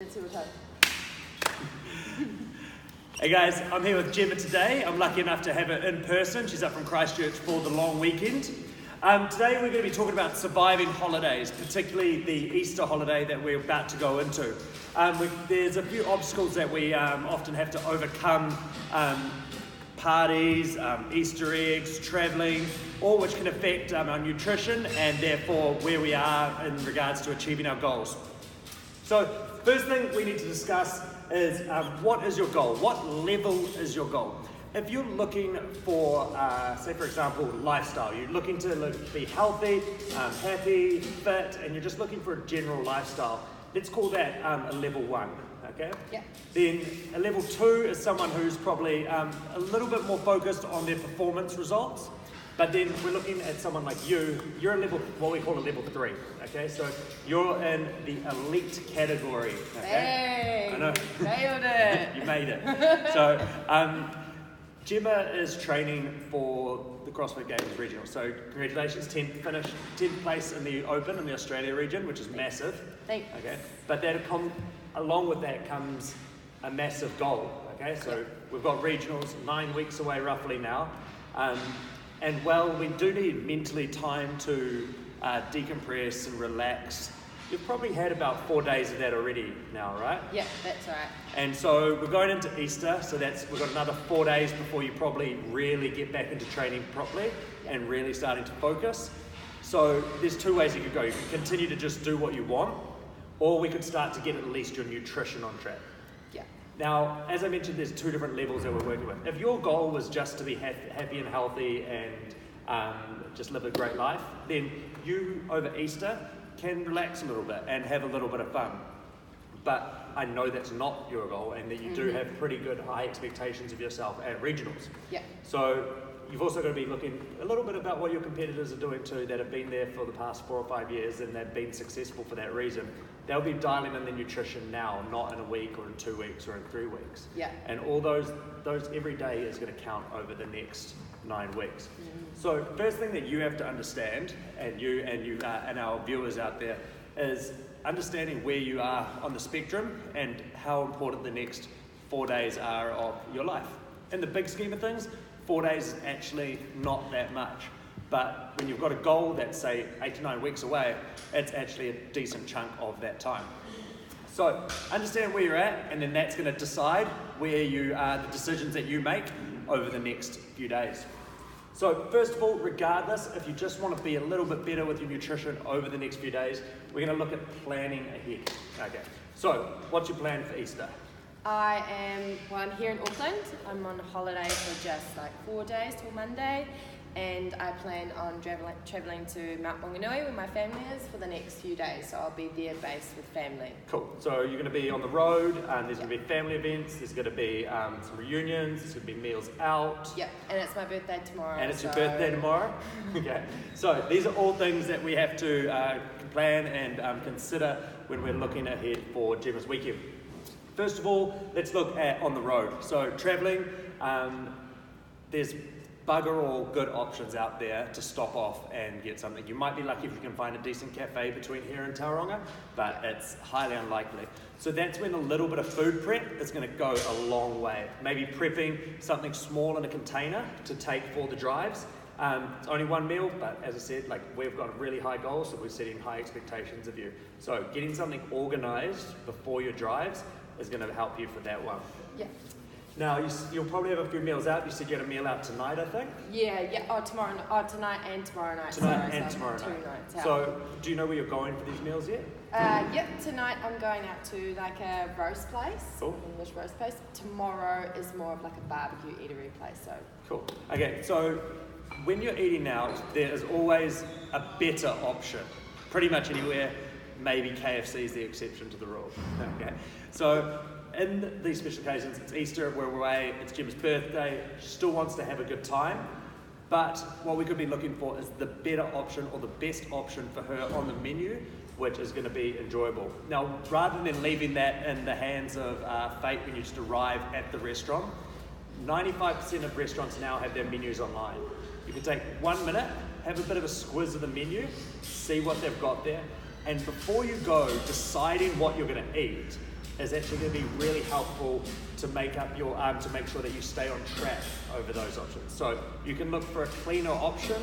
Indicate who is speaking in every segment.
Speaker 1: Let's see what's up.
Speaker 2: Hey guys, I'm here with Gemma today. I'm lucky enough to have her in person. She's up from Christchurch for the long weekend. Today we're going to be talking about surviving holidays, particularly the Easter holiday that we're about to go into. There's a few obstacles that we often have to overcome. Parties, Easter eggs, travelling, all which can affect our nutrition and therefore where we are in regards to achieving our goals. So first thing we need to discuss is what is your goal? What level is your goal? If you're looking for, say for example, lifestyle, you're looking to be healthy, happy, fit, and you're just looking for a general lifestyle, let's call that a level 1. Okay?
Speaker 1: Yeah.
Speaker 2: Then a level 2 is someone who's probably a little bit more focused on their performance results. But then we're looking at someone like you, you're a level, what we call a level 3, okay? So you're in the elite category, okay?
Speaker 1: Hey,
Speaker 2: I know.
Speaker 1: nailed it.
Speaker 2: You made it. So Gemma is training for the CrossFit Games Regionals. So congratulations, 10th place in the Open in the Australia region, which is massive.
Speaker 1: Thanks.
Speaker 2: Okay, but along with that comes a massive goal, okay? So we've got regionals 9 weeks away roughly now. And while we do need mentally time to decompress and relax, you've probably had about 4 days of that already now, right?
Speaker 1: Yeah, that's right.
Speaker 2: And so we're going into Easter, so we've got another 4 days before you probably really get back into training properly and really starting to focus. So there's 2 ways you could go. You could continue to just do what you want, or we could start to get at least your nutrition on track.
Speaker 1: Yeah.
Speaker 2: Now, as I mentioned, there's 2 different levels that we're working with. If your goal was just to be happy and healthy and just live a great life, then you, over Easter, can relax a little bit and have a little bit of fun. But I know that's not your goal and that you do have pretty good high expectations of yourself at regionals.
Speaker 1: Yeah.
Speaker 2: So you've also got to be looking a little bit about what your competitors are doing too that have been there for the past 4 or 5 years and they've been successful for that reason. They'll be dialing in their nutrition now, not in a week or in 2 weeks or in 3 weeks.
Speaker 1: Yeah.
Speaker 2: And all those every day is going to count over the next 9 weeks. So first thing that you have to understand, and you and our viewers out there, is understanding where you are on the spectrum and how important the next 4 days are of your life. In the big scheme of things, 4 days is actually not that much. But when you've got a goal that's, say, 8 to 9 weeks away, it's actually a decent chunk of that time. So understand where you're at, and then that's going to decide where you are, the decisions that you make over the next few days. So first of all, regardless, if you just want to be a little bit better with your nutrition over the next few days, we're going to look at planning ahead. Okay. So what's your plan for Easter?
Speaker 1: I'm here in Auckland. I'm on holiday for just like 4 days till Monday. And I plan on travelling to Mount Maunganui where my family is for the next few days. So I'll be there based with family.
Speaker 2: Cool. So you're going to be on the road, and there's going to be family events, there's going to be some reunions, there's going to be meals out.
Speaker 1: Yep, and it's my birthday tomorrow.
Speaker 2: And it's your birthday tomorrow? Okay. So these are all things that we have to plan and consider when we're looking ahead for Gemma's weekend. First of all, let's look at on the road. So travelling, there's bugger all good options out there to stop off and get something. You might be lucky if you can find a decent cafe between here and Tauranga, but it's highly unlikely. So that's when a little bit of food prep is going to go a long way. Maybe prepping something small in a container to take for the drives. It's only one meal, but as I said, we've got really high goals, so we're setting high expectations of you. So getting something organised before your drives is going to help you for that one.
Speaker 1: Yeah.
Speaker 2: Now, you'll probably have a few meals out. You said you had a meal out tonight, I think?
Speaker 1: Yeah. Tonight and tomorrow night.
Speaker 2: Tonight and tomorrow night.
Speaker 1: 2 nights out.
Speaker 2: So, do you know where you're going for these meals yet?
Speaker 1: Yep, tonight I'm going out to like a roast place,
Speaker 2: Cool.
Speaker 1: an English roast place. Tomorrow is more of like a barbecue eatery place, so.
Speaker 2: Cool. Okay, so when you're eating out, there is always a better option. Pretty much anywhere, maybe KFC is the exception to the rule. Okay, so in these special occasions, it's Easter, we're away, it's Gemma's birthday, she still wants to have a good time, but what we could be looking for is the better option or the best option for her on the menu, which is going to be enjoyable. Now, rather than leaving that in the hands of fate when you just arrive at the restaurant, 95% of restaurants now have their menus online. You can take 1 minute, have a bit of a squiz of the menu, see what they've got there, and before you go deciding what you're going to eat, is actually going to be really helpful to make sure that you stay on track over those options. So you can look for a cleaner option,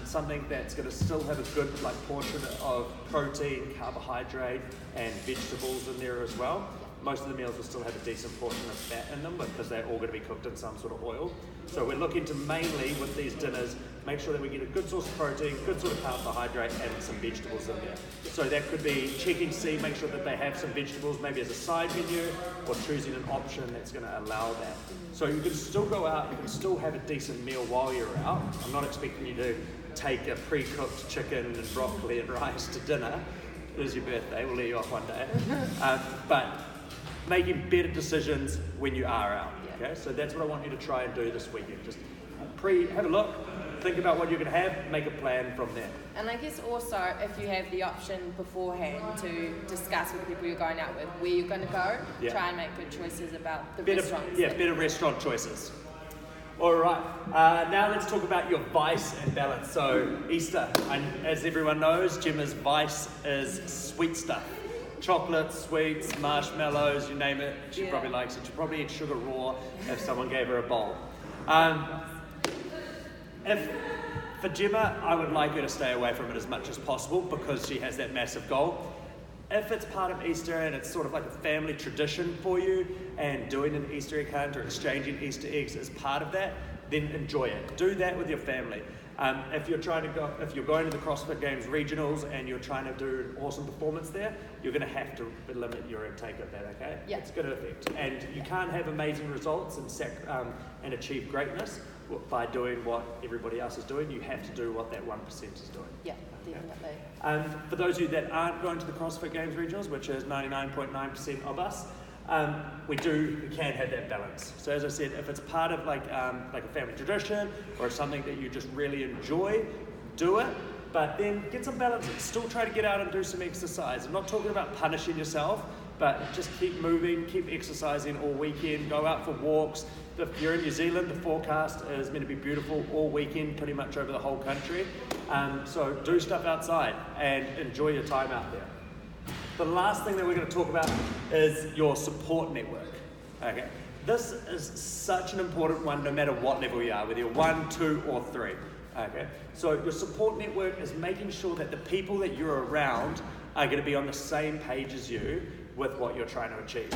Speaker 2: something that's going to still have a good portion of protein, carbohydrate, and vegetables in there as well. Most of the meals will still have a decent portion of fat in them because they're all going to be cooked in some sort of oil. So we're looking to mainly, with these dinners, make sure that we get a good source of protein, good sort of carbohydrate, and some vegetables in there. So that could be checking to see, make sure that they have some vegetables maybe as a side menu, or choosing an option that's going to allow that. So you can still go out, you can still have a decent meal while you're out. I'm not expecting you to take a pre-cooked chicken and broccoli and rice to dinner. It is your birthday, we'll let you off one day. But making better decisions when you are out. Okay, so that's what I want you to try and do this weekend. Just have a look, think about what you're going to have, make a plan from there.
Speaker 1: And I guess also, if you have the option beforehand to discuss with people you're going out with where you're going to go, try and make good choices about the restaurants.
Speaker 2: Yeah, better restaurant choices. All right, now let's talk about your vice and balance. So Easter, as everyone knows, Gemma's vice is sweet stuff. Chocolate, sweets, marshmallows, you name it, she probably likes it. She'd probably eat sugar raw if someone gave her a bowl. For Gemma, I would like her to stay away from it as much as possible because she has that massive goal. If it's part of Easter and it's sort of like a family tradition for you, and doing an Easter egg hunt or exchanging Easter eggs is part of that, then enjoy it. Do that with your family. If you're going to the CrossFit Games Regionals and you're trying to do an awesome performance there, you're going to have to limit your intake of that, okay?
Speaker 1: Yeah.
Speaker 2: It's going to affect. And you can't have amazing results and achieve greatness by doing what everybody else is doing. You have to do what that 1% is doing.
Speaker 1: Yeah, definitely.
Speaker 2: For those of you that aren't going to the CrossFit Games Regionals, which is 99.9% of us, we can have that balance. So as I said, if it's part of like a family tradition or something that you just really enjoy, do it. But then get some balance. Still try to get out and do some exercise. I'm not talking about punishing yourself, but just keep moving, keep exercising all weekend. Go out for walks. If you're in New Zealand, the forecast is meant to be beautiful all weekend, pretty much over the whole country. So do stuff outside and enjoy your time out there. The last thing that we're going to talk about is your support network. Okay, this is such an important one no matter what level you are, whether you're 1, 2 or 3. Okay, so your support network is making sure that the people that you're around are going to be on the same page as you with what you're trying to achieve.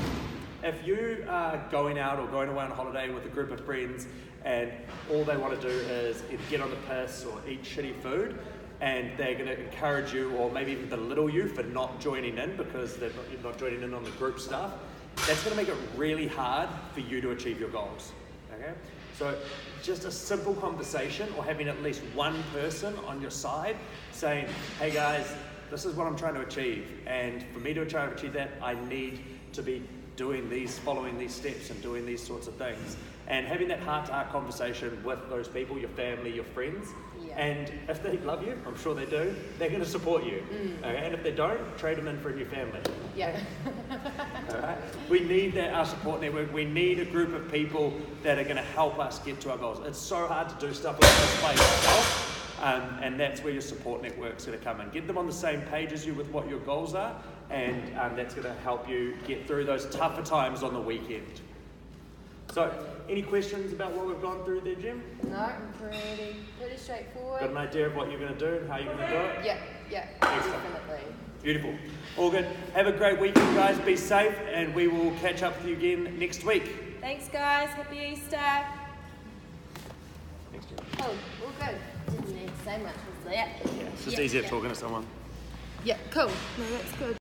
Speaker 2: If you are going out or going away on holiday with a group of friends and all they want to do is either get on the piss or eat shitty food, and they're going to encourage you or maybe even belittle you for not joining in because you're not joining in on the group stuff, that's going to make it really hard for you to achieve your goals. Okay? So just a simple conversation or having at least one person on your side saying, hey guys, this is what I'm trying to achieve, and for me to try to achieve that, I need to be following these steps and doing these sorts of things. And having that heart-to-heart conversation with those people, your family, your friends, and if they love you, I'm sure they do, they're going to support you. Okay? And if they don't, trade them in for a new family.
Speaker 1: Yeah.
Speaker 2: All right? We need our support network. We need a group of people that are going to help us get to our goals. It's so hard to do stuff like this by yourself, and that's where your support network's going to come in. Get them on the same page as you with what your goals are, and that's going to help you get through those tougher times on the weekend. So, any questions about what we've gone through there, Gem?
Speaker 1: No, pretty straightforward.
Speaker 2: Got an idea of what you're going to do and how you're going to do it?
Speaker 1: Yeah,
Speaker 2: Excellent.
Speaker 1: definitely.
Speaker 2: Beautiful. All good. Have a great weekend, guys. Be safe, and we will catch up with you again next week.
Speaker 1: Thanks, guys. Happy Easter.
Speaker 2: Thanks, Gem.
Speaker 1: Oh, all good. Didn't need to say much, was that?
Speaker 2: Yeah, it's just easier talking to someone.
Speaker 1: Yeah, cool. No, that's good.